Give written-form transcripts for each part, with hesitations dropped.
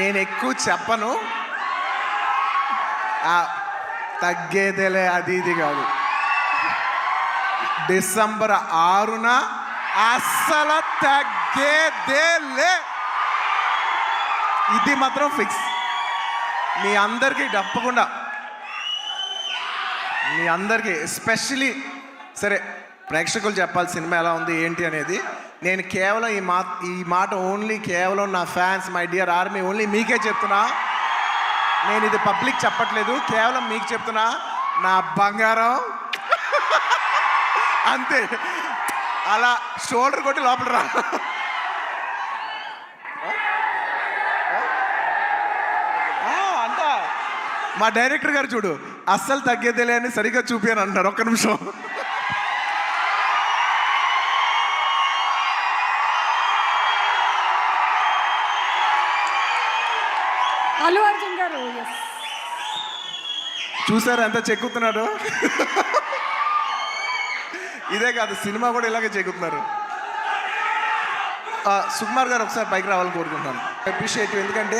నేను ఎక్కువ చెప్పను, తగ్గేదేలే అది ఇది కాదు. డిసెంబర్ 6న అస్సలు తగ్గేదేలే, ఇది మాత్రం ఫిక్స్. మీ అందరికీ తప్పకుండా, మీ అందరికీ ఎస్పెషలీ సరే ప్రేక్షకులు చెప్పాలి సినిమా ఎలా ఉంది ఏంటి అనేది. నేను కేవలం ఈ మాట ఓన్లీ కేవలం నా fans, my dear army, only మీకే చెప్తున్నా. నేను ఇది పబ్లిక్ చెప్పట్లేదు, కేవలం మీకు చెప్తున్నా. నా బంగారం అంతే, అలా షోల్డర్ కొట్టి లోపల రా. అంట మా డైరెక్టర్ గారు చూడు, అస్సలు తగ్గేదేలే అని సరిగ్గా చూపాను అంటారు. ఒక్క నిమిషం. అల్లు అర్జున్ గారు చూసారు ఎంత చెక్కుతున్నాడు. ఇదే కాదు, సినిమా కూడా ఇలాగే చెక్కుతున్నారు. సుకుమార్ గారు ఒకసారి పైకి రావాలని కోరుకుంటున్నాను. అప్రిషియేటివ్, ఎందుకంటే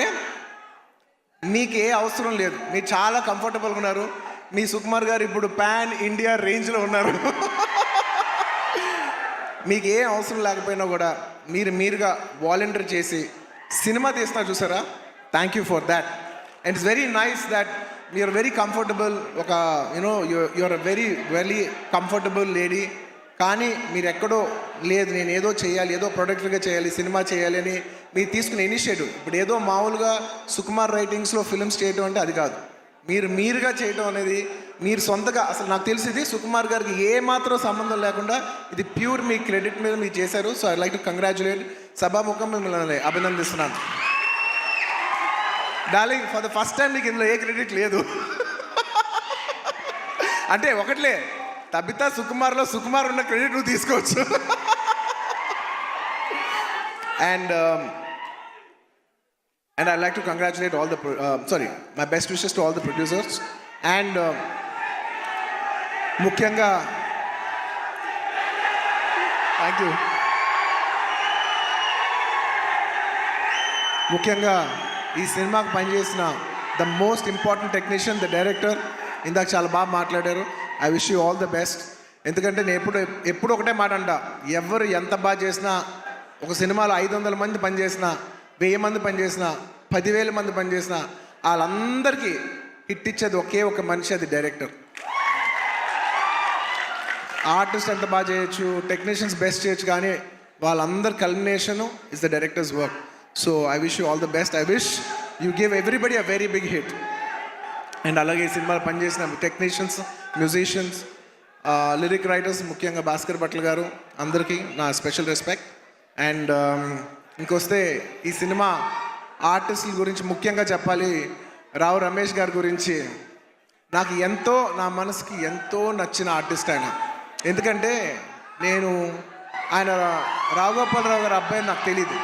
మీకు ఏ అవసరం లేదు, మీరు చాలా కంఫర్టబుల్గా ఉన్నారు. మీ సుకుమార్ గారు ఇప్పుడు పాన్ ఇండియా రేంజ్లో ఉన్నారు. మీకు ఏ అవసరం లేకపోయినా కూడా మీరుగా వాలంటీర్ చేసి సినిమా తీస్తున్నారు చూసారా, thank you for that. And it's very nice that you're very comfortable. ఒక యూఆర్ వెరీ కంఫర్టబుల్ లేడీ. కానీ మీరు ఎక్కడో లేదు, నేను ఏదో చేయాలి, ఏదో ప్రొడక్ట్గా చేయాలి, సినిమా చేయాలి అని మీరు తీసుకునే ఇనిషియేటివ్. ఇప్పుడు ఏదో మామూలుగా సుకుమార్ రైటింగ్స్లో ఫిల్మ్స్ చేయడం అంటే అది కాదు. మీరుగా చేయడం అనేది, మీరు సొంతగా, అసలు నాకు తెలిసింది సుకుమార్ గారికి ఏ మాత్రం సంబంధం లేకుండా ఇది ప్యూర్ మీ క్రెడిట్ మీద మీరు చేశారు. So I like to congratulate. సభాముఖం మిమ్మల్ని అభినందిస్తున్నాను. Darling, for the first time మీకు ఇందులో ఏ క్రెడిట్ లేదు. అంటే ఒకట్లే, తబితా సుకుమార్లో సుకుమార్ ఉన్న క్రెడిట్ నువ్వు తీసుకోవచ్చు. And I like to congratulate all the my best wishes to all the producers. And ముఖ్యంగా థ్యాంక్ యూ. ముఖ్యంగా ఈ సినిమాకి పనిచేసిన the most important technician, the director. ఇందాక చాలా బాగా మాట్లాడారు. I wish you all the best. ఎందుకంటే నేను ఎప్పుడు ఒకటే మాట అంట, ఎవరు ఎంత బాగా చేసినా, ఒక సినిమాలో 500 మంది పనిచేసినా, 1000 మంది పనిచేసినా, 10,000 మంది పనిచేసినా, వాళ్ళందరికీ హిట్ ఇచ్చేది ఒకే ఒక మనిషి, అది డైరెక్టర్. ఆర్టిస్ట్ ఎంత బాగా చేయొచ్చు, టెక్నీషియన్స్ బెస్ట్ చేయొచ్చు, కానీ వాళ్ళందరి culmination is the directors work. So I wish you all the best. I wish you give everybody a very big hit. And అలాగే ఈ సినిమాలో పనిచేసిన టెక్నీషియన్స్, మ్యూజిషియన్స్, లిరిక్ రైటర్స్, ముఖ్యంగా భాస్కర్ భట్ల గారు, అందరికీ నా స్పెషల్ రెస్పెక్ట్. అండ్ ఇంకొస్తే ఈ సినిమా ఆర్టిస్టుల గురించి ముఖ్యంగా చెప్పాలి. రావు రమేష్ గారి గురించి నాకు ఎంతో, నా మనసుకి ఎంతో నచ్చిన ఆర్టిస్ట్ ఆయన. ఎందుకంటే ఆయన రావు గోపాలరావు గారి అబ్బాయి నాకు తెలీదు.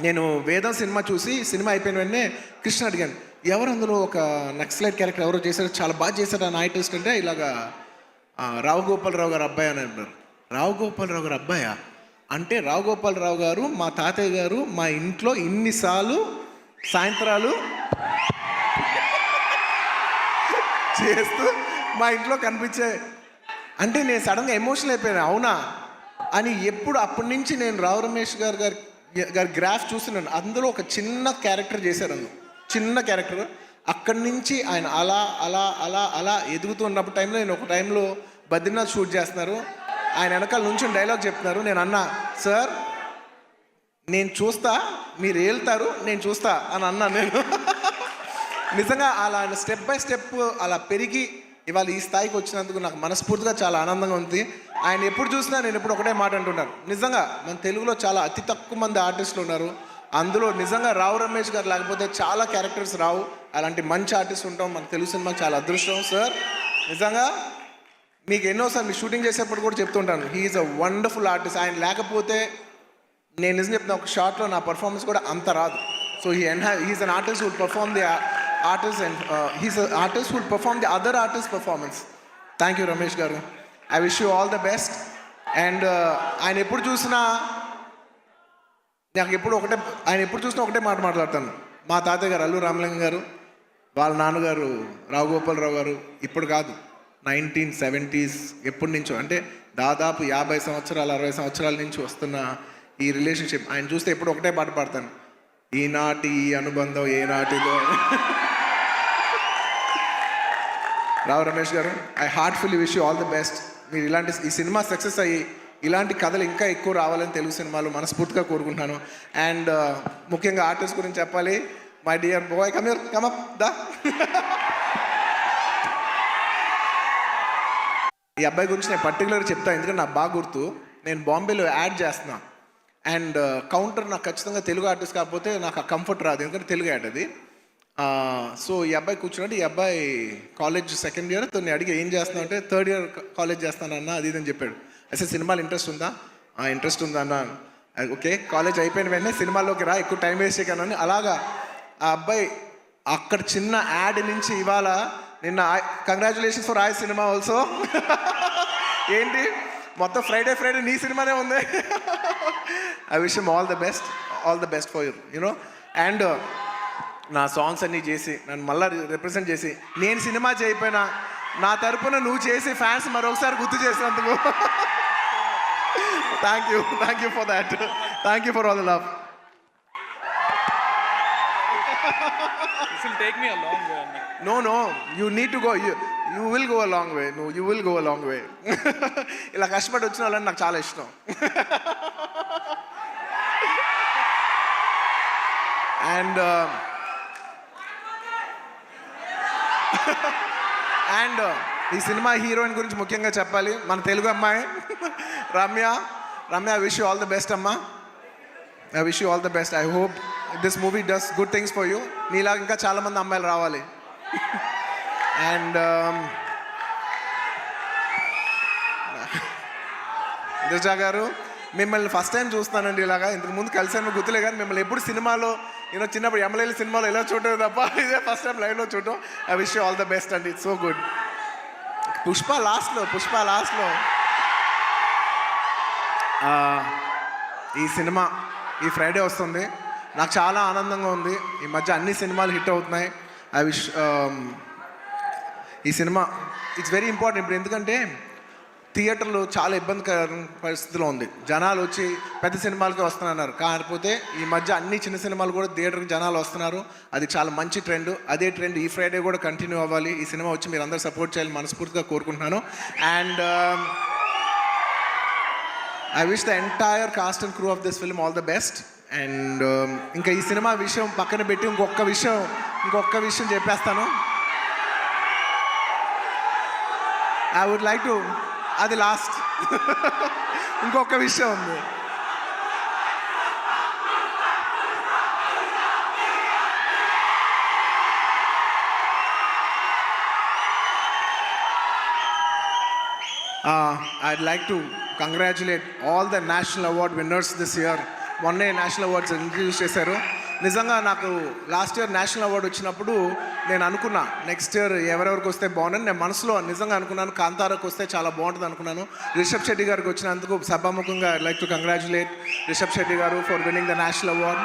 నేను వేదం సినిమా చూసి, సినిమా అయిపోయిన వెంటనే కృష్ణ అడిగాను, ఎవరు అందులో ఒక నక్సలైట్ క్యారెక్టర్ ఎవరో చేశారు, చాలా బాగా చేశారు ఆ ఆర్టిస్ట్ అంటే, ఇలాగా రావు గోపాలరావు గారు అబ్బాయి అని అన్నారు. రావు గోపాలరావు గారు అబ్బాయా అంటే, రావు గోపాలరావు గారు మా తాతయ్య గారు మా ఇంట్లో ఇన్నిసార్లు సాయంత్రాలు చేస్తూ మా ఇంట్లో కనిపించే అంటే నేను సడన్గా ఎమోషనల్ అయిపోయాను. అవునా అని అప్పటి నుంచి నేను రావు రమేష్ గారి గ్రాఫ్ చూస్తున్నాను. అందులో ఒక చిన్న క్యారెక్టర్ చేశారు, చిన్న క్యారెక్టర్. అక్కడి నుంచి ఆయన అలా అలా అలా అలా ఎదుగుతూ ఉన్నప్పుడు టైంలో, నేను ఒక టైంలో బద్రీనాథ్ షూట్ చేస్తున్నారు, ఆయన వెనకాల నుంచి డైలాగ్ చెప్తున్నారు. నేను అన్నా, సార్ నేను చూస్తా, మీరు వెళ్తారు, నేను చూస్తా అని అన్నాను నేను. నిజంగా అలా ఆయన స్టెప్ బై స్టెప్ అలా పెరిగి ఇవాళ ఈ స్థాయికి వచ్చినందుకు నాకు మనస్ఫూర్తిగా చాలా ఆనందంగా ఉంది. ఆయన ఎప్పుడు చూసినా నేను ఎప్పుడు ఒకటే మాట అంటున్నాను, నిజంగా మన తెలుగులో చాలా అతి తక్కువ మంది ఆర్టిస్టులు ఉన్నారు. అందులో నిజంగా రావు రమేష్ గారు లేకపోతే చాలా క్యారెక్టర్స్ రావు. అలాంటి మంచి ఆర్టిస్ట్ ఉంటాం మన తెలుగు సినిమాకి చాలా అదృష్టం. సార్ నిజంగా మీకు ఎన్నోసార్లు మీ షూటింగ్ చేసేప్పుడు కూడా చెప్తుంటాను, హీఈస్ అ వండర్ఫుల్ ఆర్టిస్ట్. ఆయన లేకపోతే నేను నిజం చెప్తున్నా, ఒక షార్ట్లో నా పర్ఫార్మెన్స్ కూడా అంత రాదు. So he's an artist who will perform the artist and he's a artist who will perform the other artist performance. Thank you Ramesh garu. I wish you all the best. And ఆయన ఎప్పుడు చూసినా ఒకటే మాట మాట్లాడతాను, మా తాతయ్య గారు అల్లు రామలింగం గారు, వాళ్ళ నాన్నగారు రావుగోపాలరావు గారు. ఇప్పుడు కాదు, 1970s ఎప్పటి నుంచో, అంటే దాదాపు 50 సంవత్సరాలు 60 సంవత్సరాల నుంచి వస్తున్న ఈ రిలేషన్షిప్. ఆయన చూస్తే ఎప్పుడు ఒకటే పాట పాడతాను, ఈనాటి ఈ అనుబంధం ఏనాటిదో. Rao Ramesh garu, I heartfully wish you all the best. మీరు ఈ సినిమా సక్సెస్ అయ్యి ఇలాంటి కథలు ఇంకా ఎక్కువ రావాలని తెలుగు సినిమాలు మనస్ఫూర్తిగా కోరుకుంటున్నాను. అండ్ ముఖ్యంగా ఆర్టిస్ట్ గురించి చెప్పాలి. My dear boy, come up దా. ఈ అబ్బాయి గురించి నేను పర్టికులర్గా చెప్తాను, ఎందుకంటే నాకు బాగా గుర్తు. నేను బాంబేలో యాడ్ చేస్తున్నా, అండ్ కౌంటర్ నాకు ఖచ్చితంగా తెలుగు ఆర్టిస్ట్ కాకపోతే నాకు ఆ కంఫర్ట్ రాదు, ఎందుకంటే తెలుగు యాడ్ అది. సో ఈ అబ్బాయి కూర్చున్నట్టు, ఈ అబ్బాయి కాలేజ్ సెకండ్ ఇయర్. తను అడిగి ఏం చేస్తున్నావు అంటే, థర్డ్ ఇయర్ కాలేజ్ చేస్తానన్నా అది ఇదని చెప్పాడు. అసలు సినిమాలు ఇంట్రెస్ట్ ఉందా? ఇంట్రెస్ట్ ఉందా అన్న. ఓకే, కాలేజ్ అయిపోయిన వెంటనే సినిమాల్లోకి రా, ఎక్కువ టైం వేస్ట్ చేయకను. అలాగా ఆ అబ్బాయి అక్కడ చిన్న యాడ్ నుంచి ఇవాళ నిన్న కంగ్రాచులేషన్స్ ఫర్ ఆయ్ సినిమా ఆల్సో. ఏంటి మొత్తం ఫ్రైడే నీ సినిమానే ఉంది. I wish him all the best for you know. And నా సాంగ్స్ అన్నీ చేసి నన్ను మళ్ళీ రిప్రజెంట్ చేసి, నేను సినిమా చేయకపోయినా నా తరపున నువ్వు చేసి ఫ్యాన్స్ మరొకసారి గుర్తు చేసినందుకు thank you for that. Thank you for all the love. This will take me a long way, Anna. No, you need to go. You will go a long way. No, you will go a long way. ఇలా కష్టపడి వచ్చిన వాళ్ళని నాకు చాలా ఇష్టం. And ఈ cinema heroine గురించి ముఖ్యంగా చెప్పాలి. మన తెలుగు అమ్మాయి Ramya. I wish you all the best అమ్మా. I wish you all the best. I hope this movie does good things for you. నీలాగా ఇంకా చాలామంది అమ్మాయిలు రావాలి. అండ్ దిశా గారు, మిమ్మల్ని ఫస్ట్ టైం చూస్తున్నానండి. ఇలాగా ఇంతకు ముందు కలిసాను గుర్తులే, కానీ మిమ్మల్ని ఎప్పుడు సినిమాలో చిన్నప్పుడు ఎమ్మెల్యేల సినిమాలో ఎలా చూడటం తప్ప ఇదే ఫస్ట్ టైం లైవ్లో చూడటం. I wish you all the best అండి. It's so good. పుష్ప లాస్ట్లో ఈ సినిమా ఈ ఫ్రైడే వస్తుంది. నాకు చాలా ఆనందంగా ఉంది. ఈ మధ్య అన్ని సినిమాలు హిట్ అవుతున్నాయి. ఐ విష్ ఈ సినిమా ఇట్స్ వెరీ ఇంపార్టెంట్ ఇప్పుడు, ఎందుకంటే థియేటర్లో చాలా ఇబ్బందికర పరిస్థితిలో ఉంది. జనాలు వచ్చి పెద్ద సినిమాలకే వస్తున్నారు, కాకపోతే ఈ మధ్య అన్ని చిన్న సినిమాలు కూడా థియేటర్కి జనాలు వస్తున్నారు. అది చాలా మంచి ట్రెండ్. అదే ట్రెండ్ ఈ ఫ్రైడే కూడా కంటిన్యూ అవ్వాలి. ఈ సినిమా వచ్చి మీరు అందరూ సపోర్ట్ చేయాలని మనస్ఫూర్తిగా కోరుకుంటున్నాను. And I wish the entire cost and crew of this film all the best. And ఇంకా ఈ సినిమా విషయం పక్కన పెట్టి ఇంకొక విషయం చెప్పేస్తాను. ఐ వుడ్ లైక్ టు, అది లాస్ట్. ఇంకొక విషయం ఉంది. I'd like to congratulate all the national award winners this year. మొన్నే నేషనల్ అవార్డ్స్ ఇంట్రడ్యూస్ చేశారు. నిజంగా నాకు లాస్ట్ ఇయర్ నేషనల్ అవార్డు వచ్చినప్పుడు నేను అనుకున్నా నెక్స్ట్ ఇయర్ ఎవరెవరికి వస్తే బాగుందని నేను మనసులో నిజంగా అనుకున్నాను. కాంతారాకు వస్తే చాలా బాగుంటుంది అనుకున్నాను. రిషబ్ శెట్టి గారికి వచ్చినందుకు సభాముఖంగా I'd like to congratulate Rishab Shetty garu for winning the national award.